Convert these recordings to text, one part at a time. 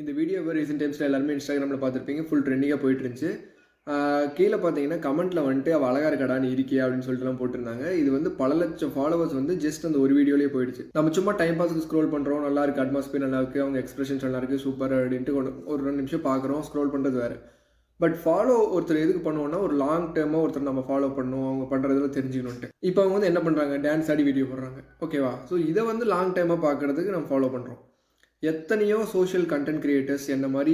இந்த video recent டைம்ஸில் எல்லாருமே இன்ஸ்டாகிராமில் பார்த்துருப்பீங்க. ஃபுல் ட்ரெண்டிங்காக போயிட்டு இருந்துச்சு. கீழே பார்த்தீங்கன்னா கமெண்ட்டில் வந்துட்டு அவள் அழகாக இருக்கடா நீ இருக்கியா அப்படின்னு சொல்லிட்டுலாம் போட்டிருந்தாங்க. இது வந்து பல லட்சம் ஃபாலோவர்ஸ் வந்து ஜஸ்ட் அந்த ஒரு வீடியோலேயே போயிடுச்சு. நம்ம சும்மா டைம் பாஸுக்கு ஸ்க்ரோல் பண்ணுறோம், நல்லா இருக்குது, அட்மாஸ்பியர் நல்லா இருக்குது, அவங்க எக்ஸ்பிரஷன்ஸ் நல்லா இருக்குது, சூப்பர் அப்படின்ட்டு ஒரு 2 நிமிஷம் பார்க்குறோம், ஸ்க்ரோல் பண்ணுறது வேறு. பட் ஃபாலோ ஒருத்தர் எதுக்கு பண்ணுவோம்னா ஒரு லாங் டேர்மாக ஒருத்தர் நம்ம ஃபாலோ பண்ணணும், அவங்க பண்ணுறதுல தெரிஞ்சுக்கணுன்ட்டு. இப்போ அவங்க வந்து என்ன பண்ணுறாங்க, டான்ஸ் ஆடி வீடியோ போடுறாங்க, ஓகேவா? ஸோ இதை வந்து லாங் டைமாக பார்க்குறதுக்கு நம்ம ஃபாலோ பண்ணுறோம். எத்தனையோ சோஷியல் கண்டென்ட் கிரியேட்டர்ஸ் என்ன மாதிரி,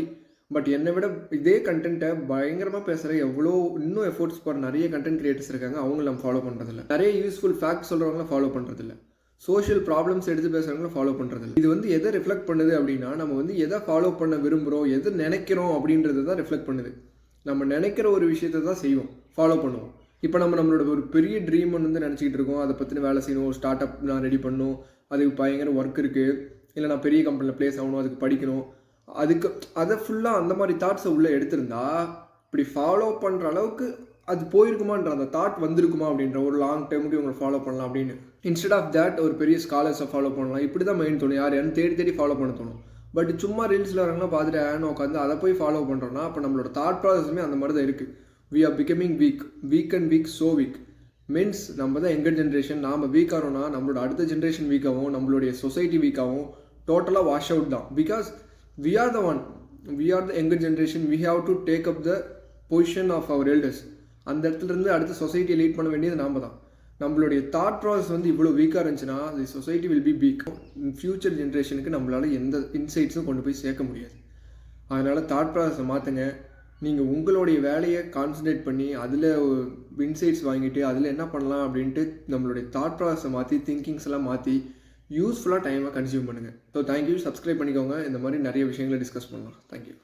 பட் என்னை விட இதே கண்டென்ட்டை பயங்கரமாக பேசுகிற எவ்வளோ இன்னும் எஃபோர்ட்ஸ் போகிற நிறைய கண்டென்ட் கிரியேட்டர்ஸ் இருக்காங்க. அவங்க நம்ம ஃபாலோ பண்ணுறதில்ல. நிறைய யூஸ்ஃபுல் ஃபேக்ட் சொல்கிறவங்கள ஃபாலோ பண்ணுறதில்ல. சோஷியல் ப்ராப்ளம்ஸ் எடுத்து பேசுகிறவங்கள ஃபாலோ பண்ணுறதில்ல. இது வந்து எதை ரிஃப்ளெக்ட் பண்ணுது அப்படின்னா, நம்ம வந்து எதை ஃபாலோ பண்ண விரும்புகிறோம், எது நினைக்கிறோம் அப்படின்றது தான் ரிஃப்ளெக்ட் பண்ணுது. நம்ம நினைக்கிற ஒரு விஷயத்தை தான் செய்வோம், ஃபாலோ பண்ணுவோம். இப்போ நம்மளோட ஒரு பெரிய ட்ரீம் வந்து நினச்சிக்கிட்டு இருக்கோம், அதை பற்றின வேலை செய்யணும், ஒரு ஸ்டார்ட் அப் நான் ரெடி பண்ணணும், அதுக்கு பயங்கர ஒர்க் இருக்குது, இல்லை நான் பெரிய கம்பெனியில் ப்ளேஸ் ஆகணும், அதுக்கு படிக்கணும், அதை ஃபுல்லாக அந்த மாதிரி தாட்ஸை உள்ளே எடுத்திருந்தா இப்படி ஃபாலோ பண்ணுற அளவுக்கு அது போயிருக்குமான்ற அந்த தாட் வந்திருக்குமா அப்படின்ற ஒரு லாங் டைமுக்கு இவங்களை ஃபாலோ பண்ணலாம் அப்படின்னு. இன்ஸ்டெட் ஆஃப் தேட் ஒரு பெரிய ஸ்காலர்ஸை ஃபாலோ பண்ணலாம். இப்படி தான் மைண்ட் தோணும், யாரையான்னு தேடி தேடி ஃபாலோ பண்ண தோணும். பட் சும்மா ரீல்ஸில் வரவங்களாம் பார்த்துட்டு ஆன்னு உட்காந்து அதை போய் ஃபாலோ பண்ணுறோன்னா அப்போ நம்மளோட தாட் ப்ராசஸுமே அந்த மாதிரி தான் இருக்குது. We are becoming weak and weak, so weak means நம்ம தான் எங்கர் ஜென்ரேஷன். நாம் வீக் ஆகிறோன்னா நம்மளோட அடுத்த ஜென்ரேஷன் வீக் ஆகும், நம்மளுடைய சொசைட்டி வீக் ஆகும், டோட்டலாக வாஷ் அவுட் தான். Because we are the younger generation, we have to take up the position of our elders. அந்த இடத்துலேருந்து அடுத்த சொசைட்டியை லீட் பண்ண வேண்டியது நாம் தான். நம்மளுடைய தாட் ப்ராசஸ் வந்து இவ்வளோ வீக்காக இருந்துச்சுன்னா the society will be week. Future ஜென்ரேஷனுக்கு நம்மளால் எந்த இன்சைட்ஸும் கொண்டு போய் சேர்க்க முடியாது. அதனால் தாட் ப்ராசஸை மாற்றுங்க. நீங்கள் உங்களுடைய வேலையை கான்சன்ட்ரேட் பண்ணி அதில் இன்சைட்ஸ் வாங்கிட்டு அதில் என்ன பண்ணலாம் அப்படின்ட்டு நம்மளுடைய தாட் ப்ராசஸை மாற்றி, திங்கிங்ஸ் எல்லாம் மாற்றி யூஸ்ஃபுல்லாக டைமாக கன்சியூம் பண்ணுங்கள். So thank you. சப்ஸ்கிரைப் பண்ணிக்கோங்க. இந்த மாதிரி நிறைய விஷயங்களை டிஸ்கஸ் பண்ணலாம். தேங்க்யூ.